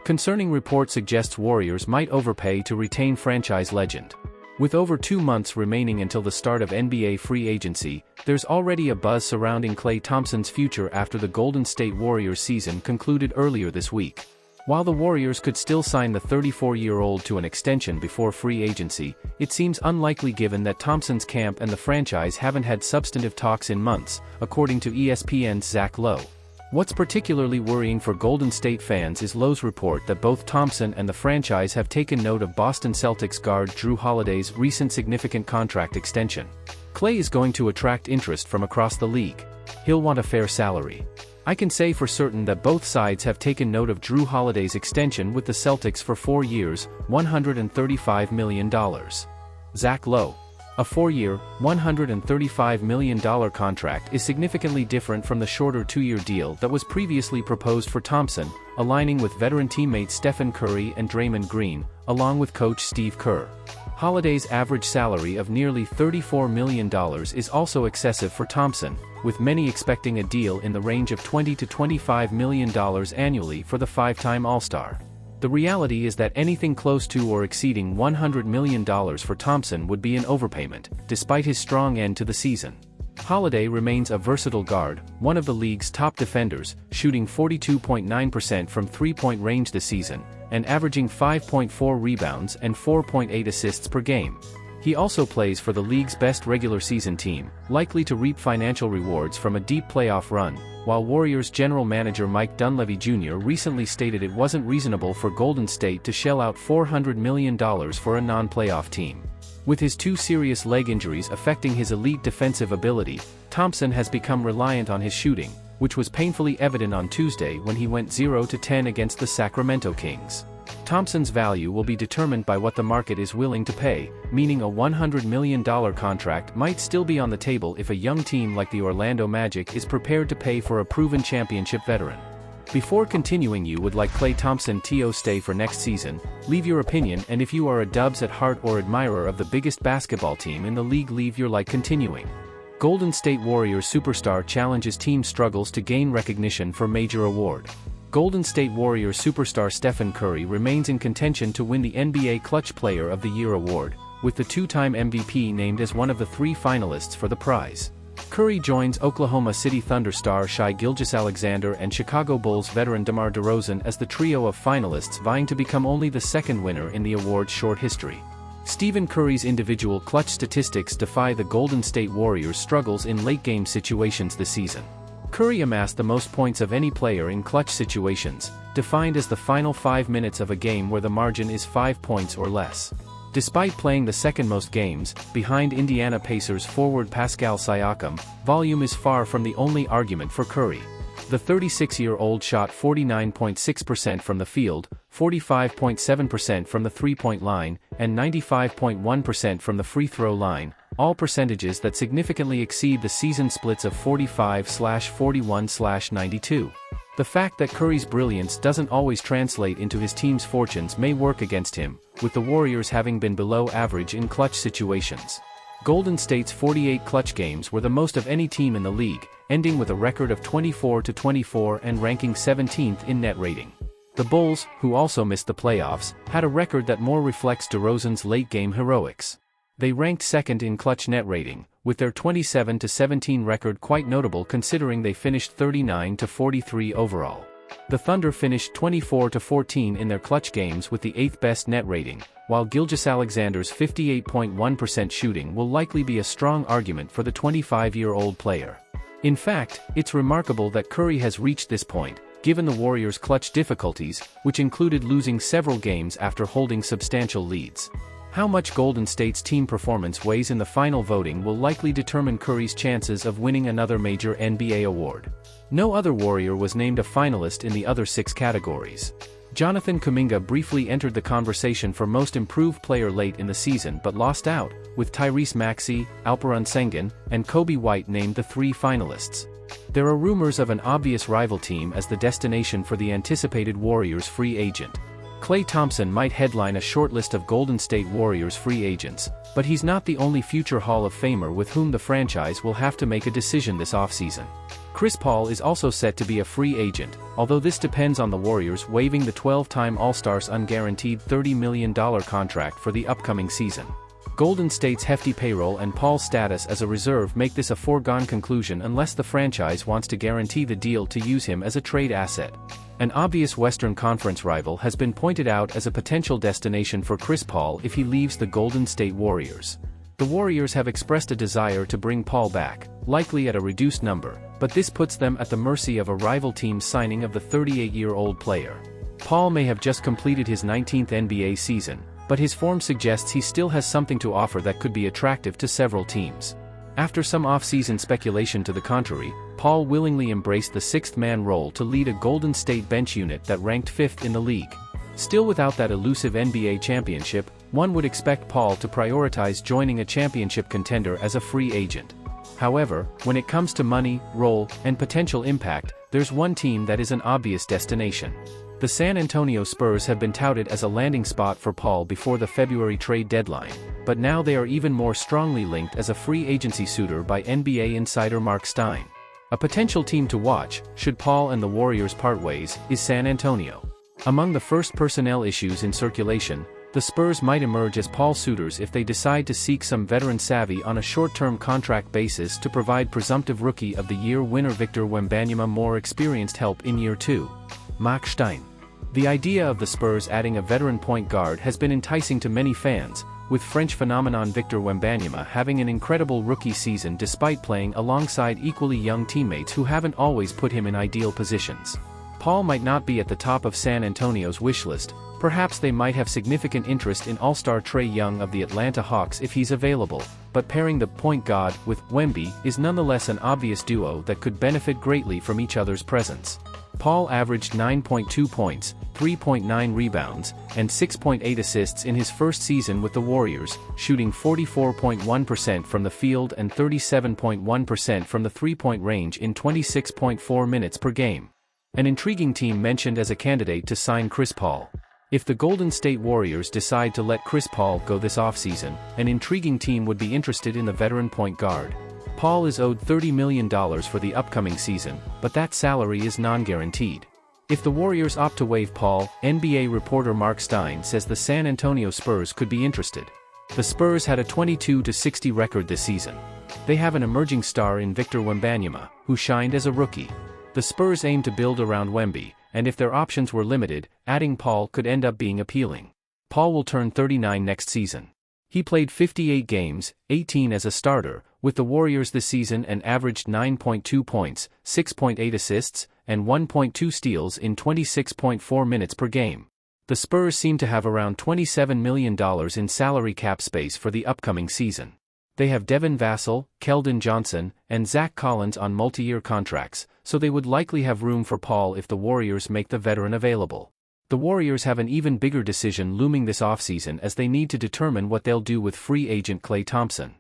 Concerning report suggests Warriors might overpay to retain franchise legend. With over 2 months remaining until the start of NBA free agency, there's already a buzz surrounding Klay Thompson's future after the Golden State Warriors season concluded earlier this week. While the Warriors could still sign the 34-year-old to an extension before free agency, it seems unlikely given that Thompson's camp and the franchise haven't had substantive talks in months, according to ESPN's Zach Lowe. What's particularly worrying for Golden State fans is Lowe's report that both Thompson and the franchise have taken note of Boston Celtics guard Jrue Holiday's recent significant contract extension. Klay is going to attract interest from across the league. He'll want a fair salary. I can say for certain that both sides have taken note of Jrue Holiday's extension with the Celtics for 4 years, $135 million. Zach Lowe. A 4-year, $135 million contract is significantly different from the shorter 2-year deal that was previously proposed for Thompson, aligning with veteran teammates Stephen Curry and Draymond Green, along with coach Steve Kerr. Holiday's average salary of nearly $34 million is also excessive for Thompson, with many expecting a deal in the range of $20 to $25 million annually for the 5-time All-Star. The reality is that anything close to or exceeding $100 million for Thompson would be an overpayment, despite his strong end to the season. Holiday remains a versatile guard, one of the league's top defenders, shooting 42.9% from three-point range this season, and averaging 5.4 rebounds and 4.8 assists per game. He also plays for the league's best regular season team, likely to reap financial rewards from a deep playoff run, while Warriors general manager Mike Dunleavy Jr. recently stated it wasn't reasonable for Golden State to shell out $400 million for a non-playoff team. With his 2 serious leg injuries affecting his elite defensive ability, Thompson has become reliant on his shooting, which was painfully evident on Tuesday when he went 0-10 against the Sacramento Kings. Thompson's value will be determined by what the market is willing to pay, meaning a $100 million contract might still be on the table if a young team like the Orlando Magic is prepared to pay for a proven championship veteran. Before continuing, you would like Klay Thompson to stay for next season? Leave your opinion, and if you are a Dubs at heart or admirer of the biggest basketball team in the league, leave your like continuing. Golden State Warriors superstar challenges team struggles to gain recognition for major award. Golden State Warriors superstar Stephen Curry remains in contention to win the NBA Clutch Player of the Year award, with the 2-time MVP named as one of the 3 finalists for the prize. Curry joins Oklahoma City Thunder star Shai Gilgeous-Alexander and Chicago Bulls veteran DeMar DeRozan as the trio of finalists vying to become only the second winner in the award's short history. Stephen Curry's individual clutch statistics defy the Golden State Warriors' struggles in late-game situations this season. Curry amassed the most points of any player in clutch situations, defined as the final 5 minutes of a game where the margin is 5 points or less. Despite playing the second most games, behind Indiana Pacers forward Pascal Siakam, volume is far from the only argument for Curry. The 36-year-old shot 49.6% from the field, 45.7% from the three-point line, and 95.1% from the free throw line, all percentages that significantly exceed the season splits of 45/41/92. The fact that Curry's brilliance doesn't always translate into his team's fortunes may work against him, with the Warriors having been below average in clutch situations. Golden State's 48 clutch games were the most of any team in the league, ending with a record of 24-24 and ranking 17th in net rating. The Bulls, who also missed the playoffs, had a record that more reflects DeRozan's late-game heroics. They ranked second in clutch net rating, with their 27-17 record quite notable considering they finished 39-43 overall. The Thunder finished 24-14 in their clutch games with the 8th best net rating, while Gilgeous-Alexander's 58.1% shooting will likely be a strong argument for the 25-year-old player. In fact, it's remarkable that Curry has reached this point, given the Warriors' clutch difficulties, which included losing several games after holding substantial leads. How much Golden State's team performance weighs in the final voting will likely determine Curry's chances of winning another major NBA award. No other Warrior was named a finalist in the other 6 categories. Jonathan Kuminga briefly entered the conversation for Most Improved Player late in the season but lost out, with Tyrese Maxey, Alperen Sengun, and Kobe White named the 3 finalists. There are rumors of an obvious rival team as the destination for the anticipated Warriors free agent. Klay Thompson might headline a short list of Golden State Warriors free agents, but he's not the only future Hall of Famer with whom the franchise will have to make a decision this offseason. Chris Paul is also set to be a free agent, although this depends on the Warriors waiving the 12-time All-Star's unguaranteed $30 million contract for the upcoming season. Golden State's hefty payroll and Paul's status as a reserve make this a foregone conclusion unless the franchise wants to guarantee the deal to use him as a trade asset. An obvious Western Conference rival has been pointed out as a potential destination for Chris Paul if he leaves the Golden State Warriors. The Warriors have expressed a desire to bring Paul back, likely at a reduced number, but this puts them at the mercy of a rival team's signing of the 38-year-old player. Paul may have just completed his 19th NBA season, but his form suggests he still has something to offer that could be attractive to several teams. After some off-season speculation to the contrary, Paul willingly embraced the sixth-man role to lead a Golden State bench unit that ranked fifth in the league. Still without that elusive NBA championship, one would expect Paul to prioritize joining a championship contender as a free agent. However, when it comes to money, role, and potential impact, there's one team that is an obvious destination. The San Antonio Spurs have been touted as a landing spot for Paul before the February trade deadline, but now they are even more strongly linked as a free agency suitor by NBA insider Mark Stein. A potential team to watch, should Paul and the Warriors part ways, is San Antonio. Among the first personnel issues in circulation, the Spurs might emerge as Paul suitors if they decide to seek some veteran savvy on a short-term contract basis to provide presumptive Rookie of the Year winner Victor Wembanyama more experienced help in year two. Mark Stein. The idea of the Spurs adding a veteran point guard has been enticing to many fans, with French phenomenon Victor Wembanyama having an incredible rookie season despite playing alongside equally young teammates who haven't always put him in ideal positions. Paul might not be at the top of San Antonio's wish list. Perhaps they might have significant interest in All-Star Trae Young of the Atlanta Hawks if he's available, but pairing the point guard with Wemby is nonetheless an obvious duo that could benefit greatly from each other's presence. Paul averaged 9.2 points, 3.9 rebounds, and 6.8 assists in his first season with the Warriors, shooting 44.1% from the field and 37.1% from the three-point range in 26.4 minutes per game. An intriguing team mentioned as a candidate to sign Chris Paul. If the Golden State Warriors decide to let Chris Paul go this offseason, an intriguing team would be interested in the veteran point guard. Paul is owed $30 million for the upcoming season, but that salary is non-guaranteed. If the Warriors opt to waive Paul, NBA reporter Mark Stein says the San Antonio Spurs could be interested. The Spurs had a 22-60 record this season. They have an emerging star in Victor Wembanyama, who shined as a rookie. The Spurs aim to build around Wemby, and if their options were limited, adding Paul could end up being appealing. Paul will turn 39 next season. He played 58 games, 18 as a starter, with the Warriors this season and averaged 9.2 points, 6.8 assists, and 1.2 steals in 26.4 minutes per game. The Spurs seem to have around $27 million in salary cap space for the upcoming season. They have Devin Vassell, Keldon Johnson, and Zach Collins on multi-year contracts, so they would likely have room for Paul if the Warriors make the veteran available. The Warriors have an even bigger decision looming this offseason as they need to determine what they'll do with free agent Klay Thompson.